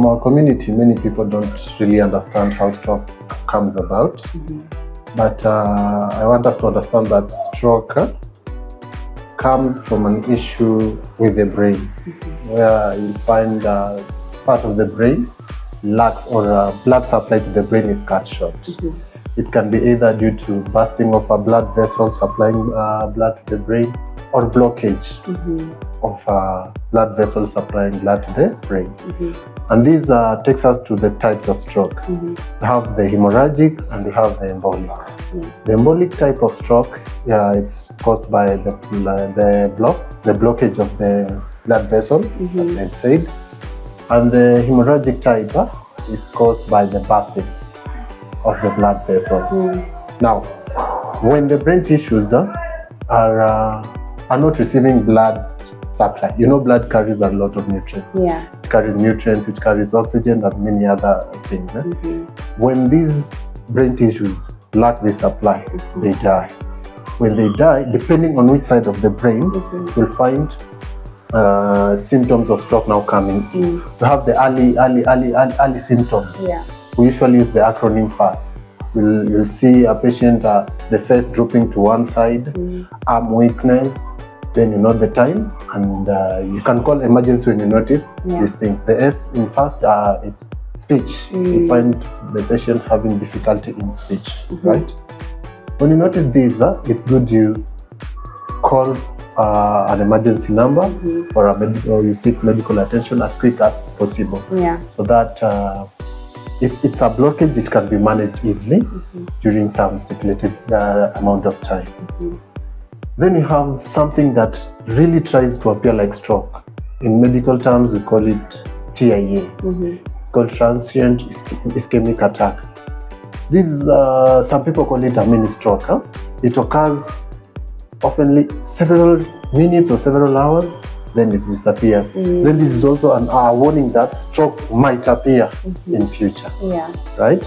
from our community, many people don't really understand how stroke comes about. But I want us to understand that stroke comes from an issue with the brain, where you find part of the brain lacks, or blood supply to the brain is cut short. It can be either due to bursting of a blood vessel supplying blood to the brain, or blockage of blood vessels supplying blood to the brain. And these takes us to the types of stroke. We have the hemorrhagic and we have the embolic. The embolic type of stroke, it's caused by the blockage of the blood vessel, as I said. And the hemorrhagic type is caused by the bursting of the blood vessels. Now, when the brain tissues are not receiving blood supply, blood carries a lot of nutrients. It carries nutrients, it carries oxygen, and many other things. When these brain tissues lack this supply, they die. When they die, depending on which side of the brain, you'll find symptoms of stroke now coming in. We have the early symptoms. We usually use the acronym FAST. You'll see a patient, the face drooping to one side, arm weakness, then you know the time, and you can call emergency when you notice this thing. The S in FAST, it's speech. You find the patient having difficulty in speech, right? When you notice this, it's good you call an emergency number or you seek medical attention as quick as possible. So that if it's a blockage, it can be managed easily during some stipulated amount of time. Then you have something that really tries to appear like stroke. In medical terms, we call it TIA. It's called transient ischemic attack. This some people call it a mini stroke. It occurs often several minutes or several hours, then it disappears. Then this is also an warning that stroke might appear in future. Right?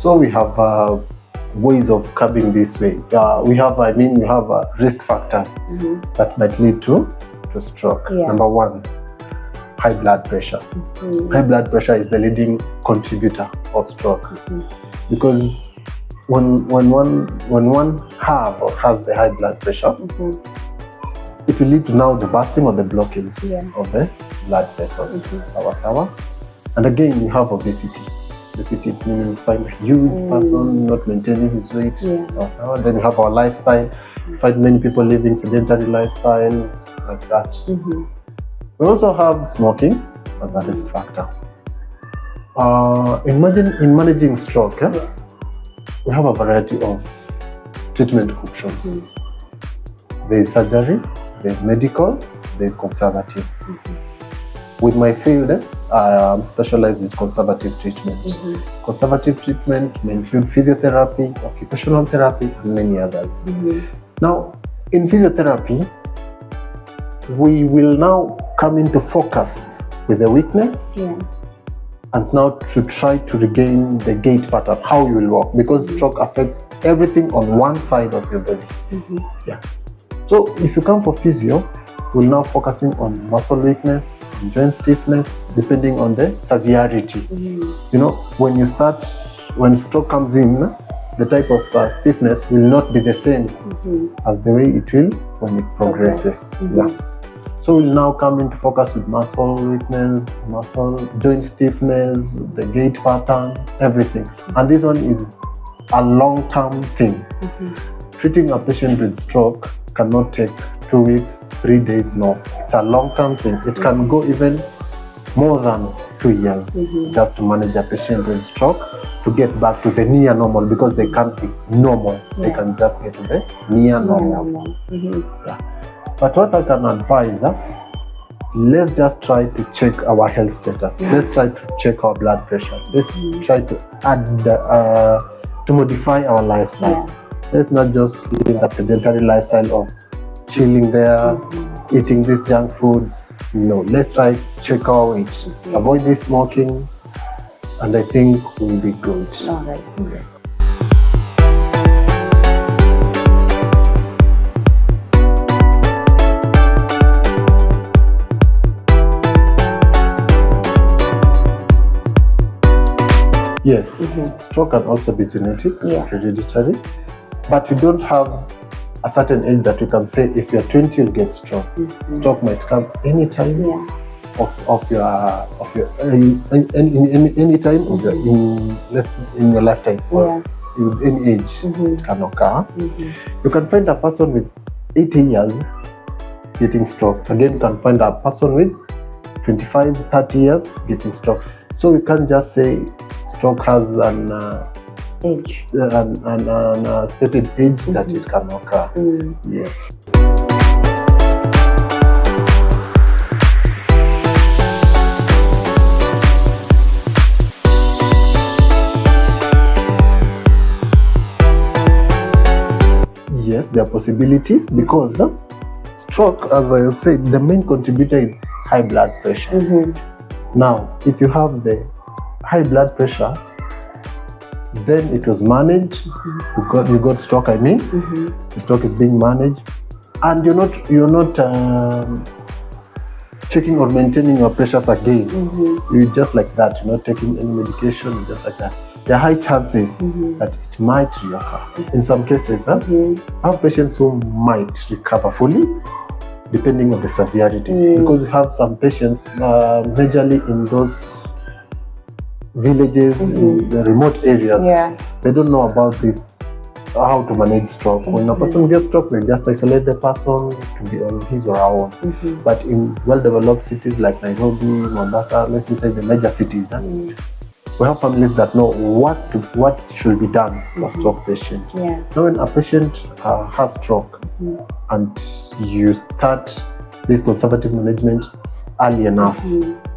So we have ways of curbing this way. We have risk factors that might lead to stroke. Number one, high blood pressure. High blood pressure is the leading contributor of stroke, because when one has the high blood pressure, it will lead to now the bursting or the blockage of the blood vessels. And again, you have obesity. Obesity meaning you find a huge person not maintaining his weight. Then you have our lifestyle. You find many people living sedentary lifestyles like that. We also have smoking as a risk factor. In managing stroke, we have a variety of treatment options. There is surgery, there is medical, there is conservative. With my field, I'm specialized with conservative treatment. Conservative treatment may include physiotherapy, occupational therapy, and many others. Now, in physiotherapy, we will now come into focus with the weakness, and now to try to regain the gait pattern, how you will walk, because stroke affects everything on one side of your body. So if you come for physio, we're now focusing on muscle weakness, joint stiffness, depending on the severity. When stroke comes in, the type of stiffness will not be the same as the way it will when it progresses. So we'll now come into focus with muscle weakness, muscle joint stiffness, the gait pattern, everything. And this one is a long-term thing. Treating a patient with stroke cannot take 2 weeks, 3 days, no. It's a long-term thing. It can go even more than 2 years just to manage a patient with stroke to get back to the near normal, because they can't be normal. They can just get to the near normal. But what I can advise, let's just try to check our health status. Let's try to check our blood pressure. Let's try to add, to modify our lifestyle. Let's not just live that sedentary lifestyle of chilling there, eating these junk foods. No, let's try to check our weight. Avoid this smoking, and I think we'll be good. All right. Yes, stroke can also be genetic, hereditary, but you don't have a certain age that you can say if you're 20 you'll get stroke. Stroke might come anytime of your any time of your in your lifetime or in any age it can occur. You can find a person with 80 years getting stroke. Again, you can find a person with 25, 30 years getting stroke. So we can't just say stroke has an age, an stated age that it can occur. Yes. Yes, there are possibilities because stroke, as I said, the main contributor is high blood pressure. Now, if you have the high blood pressure, then it was managed. You got stroke. The stroke is being managed, and you're not checking or maintaining your pressures again. You just like that. You're not taking any medication. Just like that. There are high chances that it might reoccur. In some cases, I have patients who might recover fully, depending on the severity. Because we have some patients, majorly in those villages, in the remote areas, they don't know about this, how to manage stroke. When a person gets stroke, they just isolate the person to be on his or her own. But in well-developed cities like Nairobi, Mombasa, let me say the major cities, we have families that know what should be done for stroke patients. Now, when a patient has stroke and you start this conservative management early enough,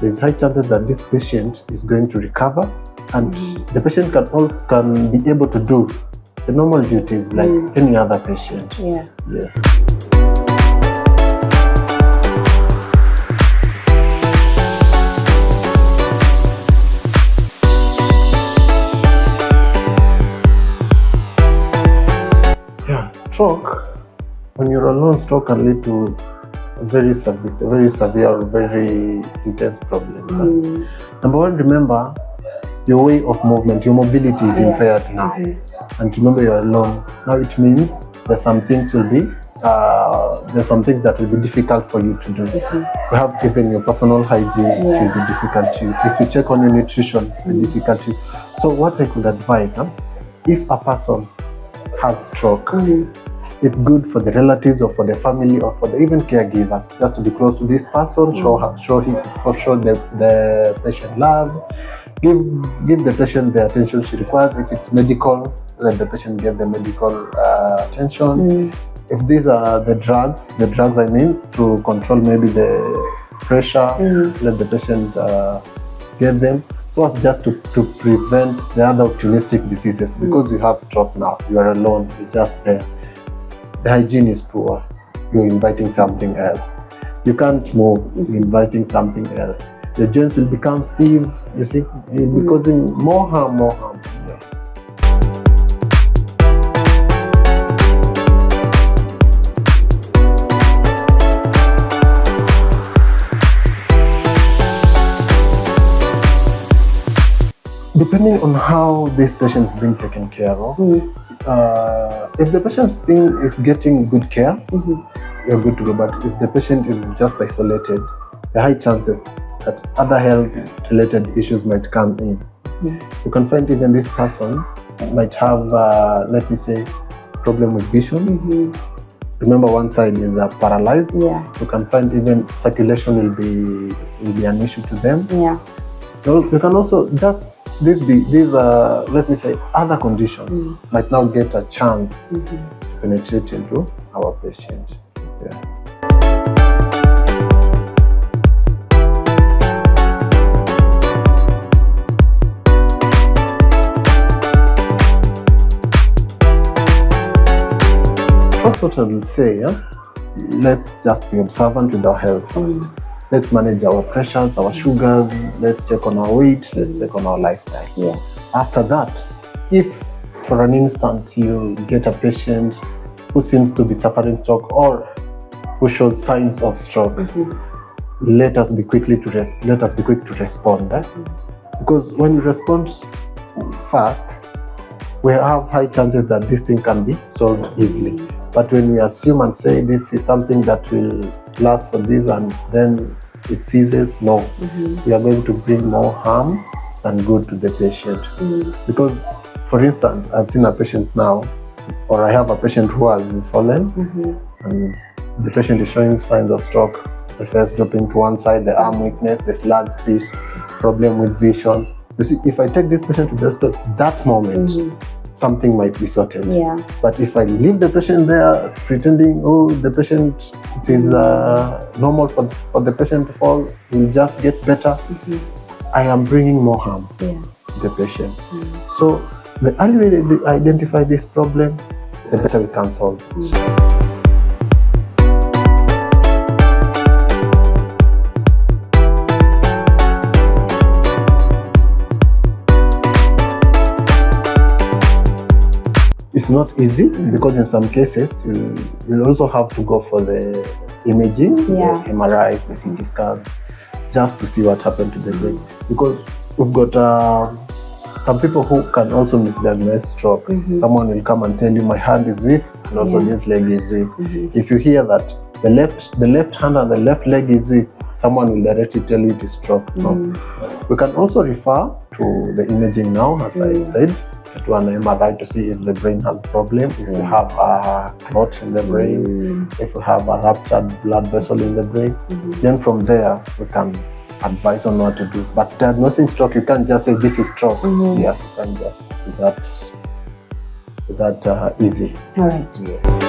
there's high chances that this patient is going to recover, and the patient can be able to do the normal duties like any other patient. Yes. Stroke, when you're alone, stroke can lead to a very severe or very intense problem. Number one, remember your way of movement, your mobility is impaired now. And remember, you're alone. Now it means there's some things that will be difficult for you to do. Perhaps even your personal hygiene will be difficult to you. If you check on your nutrition, it will be difficult to you. So what I could advise, if a person has stroke, it's good for the relatives or for the family or for the even caregivers just to be close to this person, show the patient love, give the patient the attention she requires. If it's medical, let the patient get the medical attention. If these are the drugs to control maybe the pressure, let the patient get them. So as just to prevent the other opportunistic diseases. Because you have stroke now, you are alone, you're just there. The hygiene is poor. You're inviting something else. You can't move. You're inviting something else. The joints will become stiff. You see, you'll be causing more harm. Depending on how this patient is being taken care of, if the patient is getting good care, you're good to go. But if the patient is just isolated, there are high chances that other health-related issues might come in. You can find even this person might have, let me say, problem with vision. Remember, one side is paralyzed. You can find even circulation will be an issue to them. So you can also just these let me say, other conditions might now get a chance to penetrate into our patient. First, what I will say, let's just be observant with our health first. Let's manage our pressures, our sugars, let's check on our weight, let's check on our lifestyle. After that, if for an instant you get a patient who seems to be suffering stroke or who shows signs of stroke, let us be quick to respond. Because when you respond first, we have high chances that this thing can be solved easily. But when we assume and say this is something that will last for this and then it ceases, no. We are going to bring more harm than good to the patient. Because, for instance, I've seen a patient now, or I have a patient who has fallen, and the patient is showing signs of stroke. The face dropping to one side, the arm weakness, the slug speech, problem with vision. You see, if I take this patient to the hospital, that moment, something might be sorted. But if I leave the patient there pretending, oh, the patient, it is normal for the patient to fall, will just get better, I am bringing more harm to the patient. So the earlier we identify this problem, the better we can solve it. It's not easy because in some cases you also have to go for the imaging, the MRI, the CT scan, just to see what happened to the brain. Because we've got some people who can also misdiagnose stroke. Someone will come and tell you, my hand is weak and also this leg is weak. If you hear that the left hand and the left leg is weak, someone will directly tell you it is stroke. No. We can also refer to the imaging now, as I said, to an MRI to see if the brain has problem, if you have a clot in the brain, if you have a ruptured blood vessel in the brain. Then from there, we can advise on what to do. But diagnosing stroke, you can't just say this is stroke. Yes, you can just do that easy. All right.